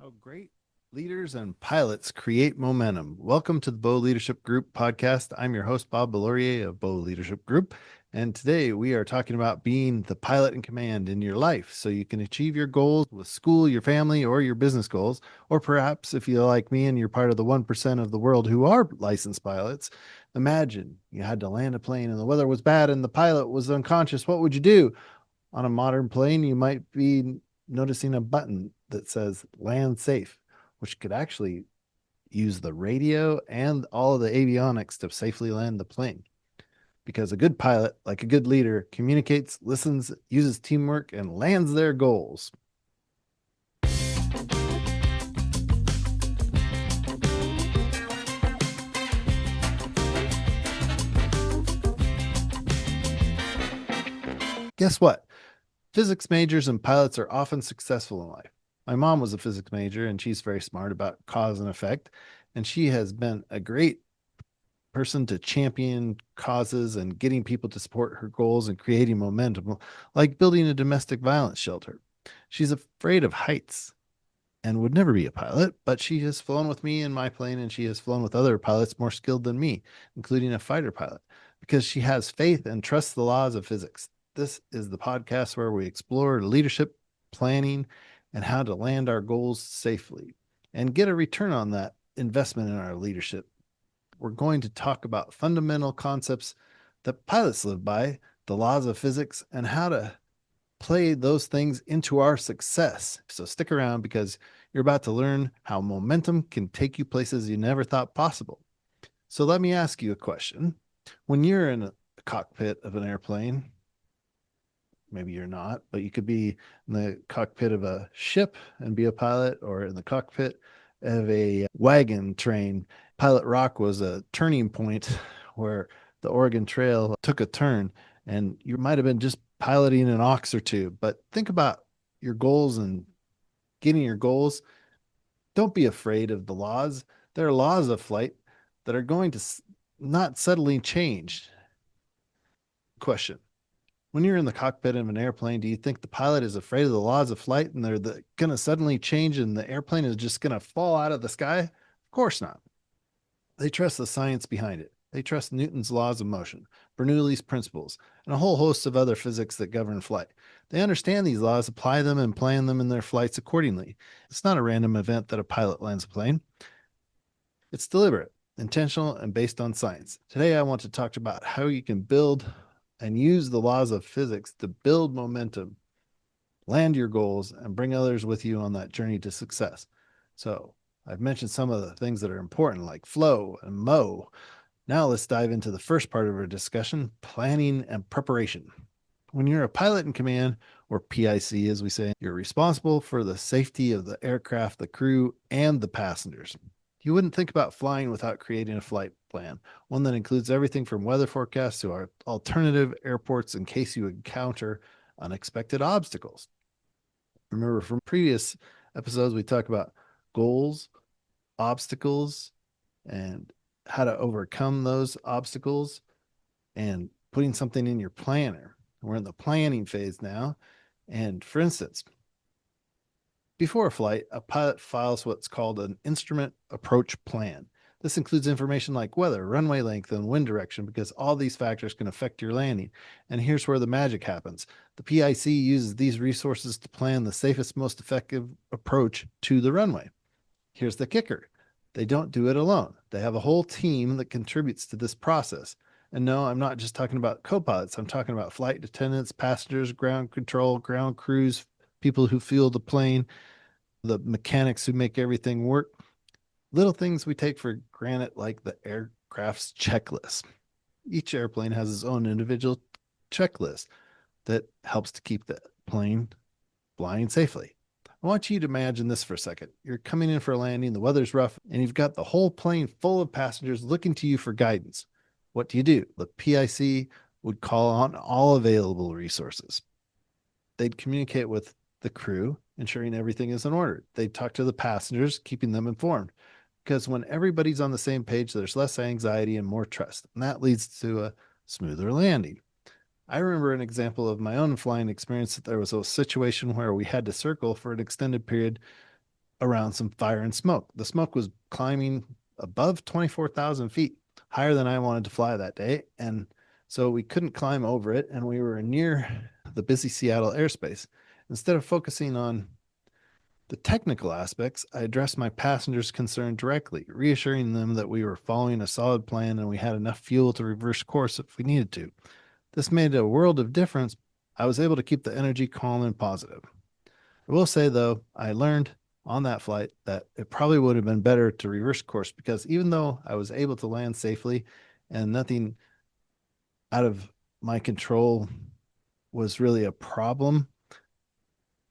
How great leaders and pilots create momentum. Welcome to the Bow Leadership Group podcast. I'm your host, Bob Belaurier of Bow Leadership Group. And today we are talking about being the pilot in command in your life so you can achieve your goals with school, your family, or your business goals. Or perhaps if you're like me and you're part of the 1% of the world who are licensed pilots, imagine you had to land a plane and the weather was bad and the pilot was unconscious. What would you do? On a modern plane, you might be noticing a button that says land safe, which could actually use the radio and all of the avionics to safely land the plane. Because a good pilot, like a good leader, communicates, listens, uses teamwork, and lands their goals. Guess what? Physics majors and pilots are often successful in life. My mom was a physics major and she's very smart about cause and effect. And she has been a great person to champion causes and getting people to support her goals and creating momentum, like building a domestic violence shelter. She's afraid of heights and would never be a pilot, but she has flown with me in my plane and she has flown with other pilots more skilled than me, including a fighter pilot, because she has faith and trusts the laws of physics. This is the podcast where we explore leadership, planning, and how to land our goals safely and get a return on that investment in our leadership. We're going to talk about fundamental concepts that pilots live by, the laws of physics, and how to play those things into our success. So stick around because you're about to learn how momentum can take you places you never thought possible. So let me ask you a question. When you're in a cockpit of an airplane, maybe you're not, but you could be in the cockpit of a ship and be a pilot, or in the cockpit of a wagon train. Pilot Rock was a turning point where the Oregon Trail took a turn, and you might have been just piloting an ox or two. But think about your goals and getting your goals. Don't be afraid of the laws. There are laws of flight that are going to not subtly change. Question: when you're in the cockpit of an airplane, do you think the pilot is afraid of the laws of flight and they're going to suddenly change and the airplane is just going to fall out of the sky? Of course not. They trust the science behind it. They trust Newton's laws of motion, Bernoulli's principles, and a whole host of other physics that govern flight. They understand these laws, apply them, and plan them in their flights accordingly. It's not a random event that a pilot lands a plane. It's deliberate, intentional, and based on science. Today, I want to talk about how you can build and use the laws of physics to build momentum, land your goals, and bring others with you on that journey to success. So, I've mentioned some of the things that are important, like flow and mo. Now, let's dive into the first part of our discussion: planning and preparation. When you're a pilot in command, or PIC as we say, you're responsible for the safety of the aircraft, the crew, and the passengers. You wouldn't think about flying without creating a flight plan, one that includes everything from weather forecasts to our alternative airports in case you encounter unexpected obstacles. Remember from previous episodes, we talked about goals, obstacles, and how to overcome those obstacles and putting something in your planner. We're in the planning phase now. And for instance, before a flight, a pilot files what's called an instrument approach plan. This includes information like weather, runway length, and wind direction because all these factors can affect your landing. And here's where the magic happens. The PIC uses these resources to plan the safest, most effective approach to the runway. Here's the kicker: they don't do it alone. They have a whole team that contributes to this process. And no, I'm not just talking about co-pilots. I'm talking about flight attendants, passengers, ground control, ground crews, people who fuel the plane, the mechanics who make everything work. Little things we take for granted, like the aircraft's checklist. Each airplane has its own individual checklist that helps to keep the plane flying safely. I want you to imagine this for a second. You're coming in for a landing, the weather's rough, and you've got the whole plane full of passengers looking to you for guidance. What do? The PIC would call on all available resources. They'd communicate with the crew, ensuring everything is in order. They'd talk to the passengers, keeping them informed. Because when everybody's on the same page, there's less anxiety and more trust. And that leads to a smoother landing. I remember an example of my own flying experience that there was a situation where we had to circle for an extended period around some fire and smoke. The smoke was climbing above 24,000 feet, higher than I wanted to fly that day. And so we couldn't climb over it. And we were near the busy Seattle airspace. Instead of focusing on the technical aspects, I addressed my passengers' concern directly, reassuring them that we were following a solid plan and we had enough fuel to reverse course if we needed to. This made a world of difference. I was able to keep the energy calm and positive. I will say, though, I learned on that flight that it probably would have been better to reverse course because even though I was able to land safely and nothing out of my control was really a problem,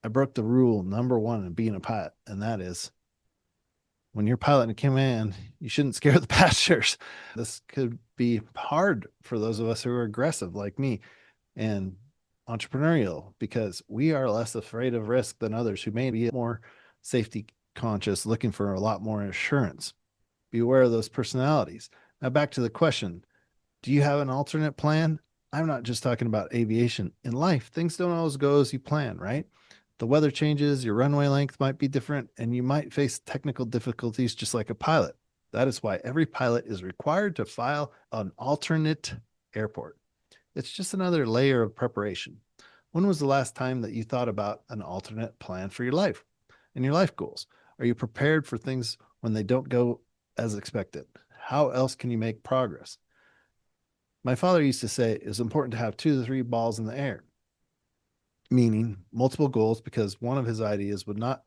I broke the rule number one in being a pilot, and that is when you're piloting a command, you shouldn't scare the passengers. This could be hard for those of us who are aggressive like me and entrepreneurial because we are less afraid of risk than others who may be more safety conscious, looking for a lot more assurance. Be aware of those personalities. Now, back to the question, do you have an alternate plan? I'm not just talking about aviation. In life, things don't always go as you plan, right? The weather changes, your runway length might be different, and you might face technical difficulties just like a pilot. That is why every pilot is required to file an alternate airport. It's just another layer of preparation. When was the last time that you thought about an alternate plan for your life and your life goals? Are you prepared for things when they don't go as expected? How else can you make progress? My father used to say it's important to have 2 to 3 balls in the air, meaning multiple goals, because one of his ideas would not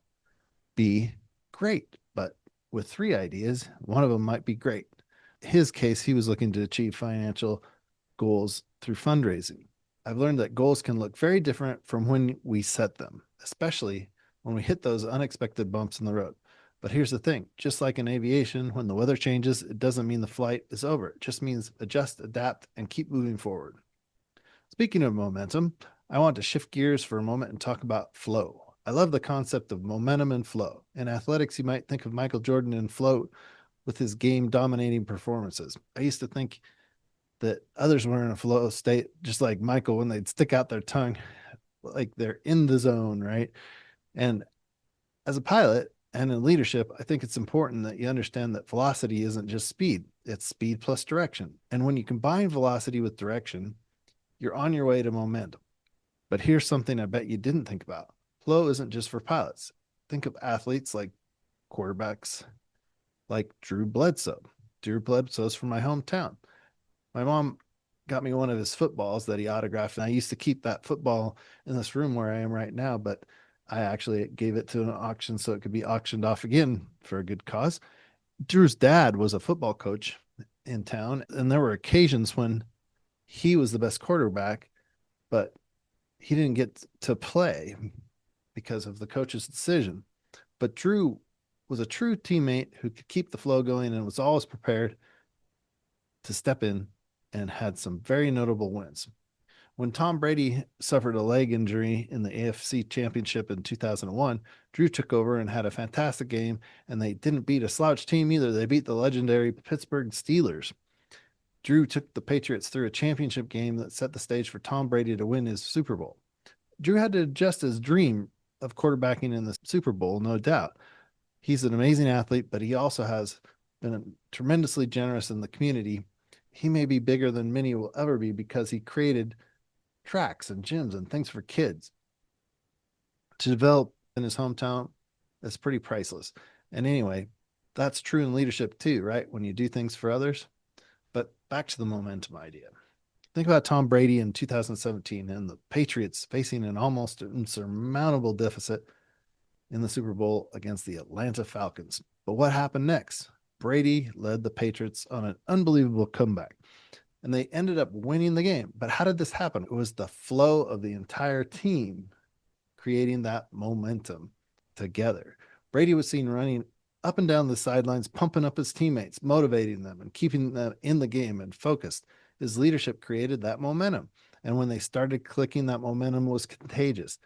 be great, but with 3 ideas, one of them might be great. In his case, he was looking to achieve financial goals through fundraising. I've learned that goals can look very different from when we set them, especially when we hit those unexpected bumps in the road. But here's the thing, just like in aviation, when the weather changes, it doesn't mean the flight is over. It just means adjust, adapt, and keep moving forward. Speaking of momentum, I want to shift gears for a moment and talk about flow. I love the concept of momentum and flow. In athletics, you might think of Michael Jordan in flow with his game dominating performances. I used to think that others were in a flow state, just like Michael, when they'd stick out their tongue, like they're in the zone, right? And as a pilot and in leadership, I think it's important that you understand that velocity isn't just speed, it's speed plus direction. And when you combine velocity with direction, you're on your way to momentum. But here's something I bet you didn't think about. Flow isn't just for pilots. Think of athletes like quarterbacks, like Drew Bledsoe. Drew Bledsoe's from my hometown. My mom got me one of his footballs that he autographed, and I used to keep that football in this room where I am right now, but I actually gave it to an auction so it could be auctioned off again for a good cause. Drew's dad was a football coach in town, and there were occasions when he was the best quarterback, but he didn't get to play because of the coach's decision. But Drew was a true teammate who could keep the flow going and was always prepared to step in and had some very notable wins. When Tom Brady suffered a leg injury in the AFC Championship in 2001, Drew took over and had a fantastic game, and they didn't beat a slouch team either. They beat the legendary Pittsburgh Steelers. Drew took the Patriots through a championship game that set the stage for Tom Brady to win his Super Bowl. Drew had to adjust his dream of quarterbacking in the Super Bowl, no doubt. He's an amazing athlete, but he also has been tremendously generous in the community. He may be bigger than many will ever be because he created tracks and gyms and things for kids to develop in his hometown. That's pretty priceless. And anyway, that's true in leadership too, right? When you do things for others. But back to the momentum idea. Think about Tom Brady in 2017 and the Patriots facing an almost insurmountable deficit in the Super Bowl against the Atlanta Falcons. But what happened next? Brady led the Patriots on an unbelievable comeback, and they ended up winning the game. But how did this happen? It was the flow of the entire team creating that momentum together. Brady was seen running up and down the sidelines, pumping up his teammates, motivating them, and keeping them in the game and focused. His leadership created that momentum. And when they started clicking, that momentum was contagious.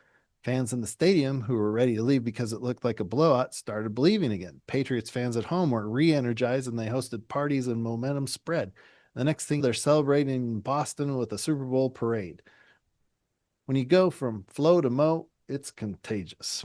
Fans in the stadium who were ready to leave because it looked like a blowout started believing again. Patriots fans at home were re-energized and they hosted parties and momentum spread. The next thing, they're celebrating in Boston with a Super Bowl parade. When you go from flow to mo, it's contagious.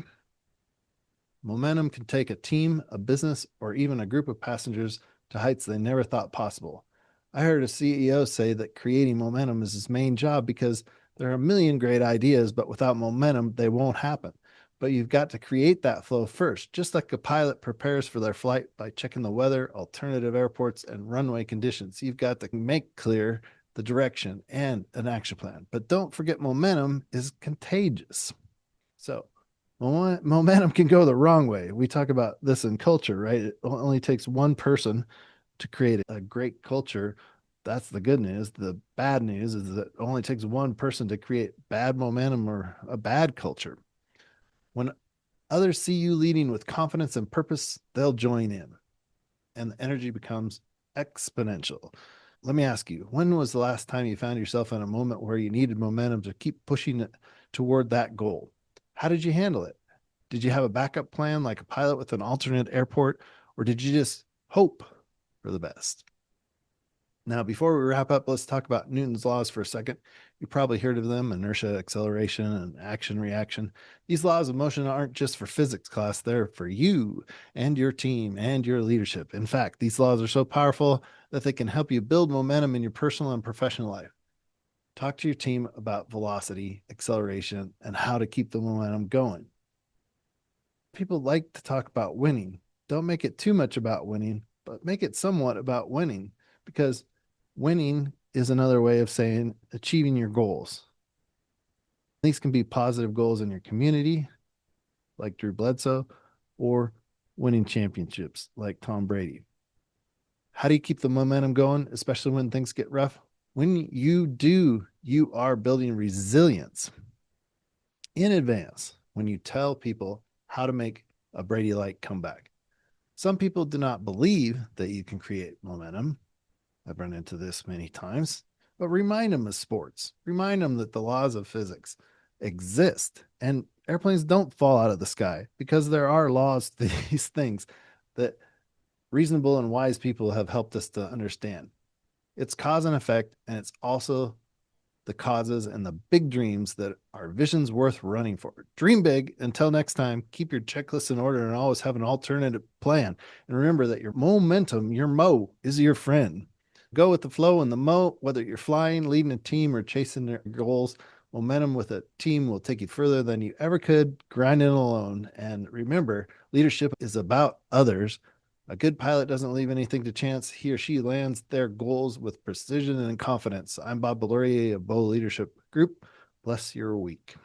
Momentum can take a team, a business, or even a group of passengers to heights they never thought possible. I heard a CEO say that creating momentum is his main job because there are a million great ideas, but without momentum, they won't happen. But you've got to create that flow first, just like a pilot prepares for their flight by checking the weather, alternative airports, and runway conditions. You've got to make clear the direction and an action plan. But don't forget, momentum is contagious. So, momentum can go the wrong way. We talk about this in culture, right? It only takes one person to create a great culture. That's the good news. The bad news is that it only takes one person to create bad momentum or a bad culture. When others see you leading with confidence and purpose, they'll join in and the energy becomes exponential. Let me ask you, when was the last time you found yourself in a moment where you needed momentum to keep pushing it toward that goal? How did you handle it? Did you have a backup plan like a pilot with an alternate airport, or did you just hope for the best? Now, before we wrap up, let's talk about Newton's laws for a second. You probably heard of them: inertia, acceleration, and action reaction. These laws of motion aren't just for physics class, they're for you and your team and your leadership. In fact, these laws are so powerful that they can help you build momentum in your personal and professional life. Talk to your team about velocity, acceleration, and how to keep the momentum going. People like to talk about winning. Don't make it too much about winning, but make it somewhat about winning, because winning is another way of saying achieving your goals. These can be positive goals in your community, like Drew Bledsoe, or winning championships, like Tom Brady. How do you keep the momentum going, especially when things get rough? When you do, you are building resilience in advance when you tell people how to make a Brady like comeback. Some people do not believe that you can create momentum. I've run into this many times, but remind them of sports. Remind them that the laws of physics exist and airplanes don't fall out of the sky, because there are laws to these things that reasonable and wise people have helped us to understand. It's cause and effect, and it's also the causes and the big dreams that are visions worth running for. Dream big. Until next time, keep your checklist in order and always have an alternative plan. And remember that your momentum, your mo, is your friend. Go with the flow and the mo, whether you're flying, leading a team, or chasing their goals. Momentum with a team will take you further than you ever could grinding alone. And remember, leadership is about others. A good pilot doesn't leave anything to chance. He or she lands their goals with precision and confidence. I'm Bob Bellurier of Bow Leadership Group. Bless your week.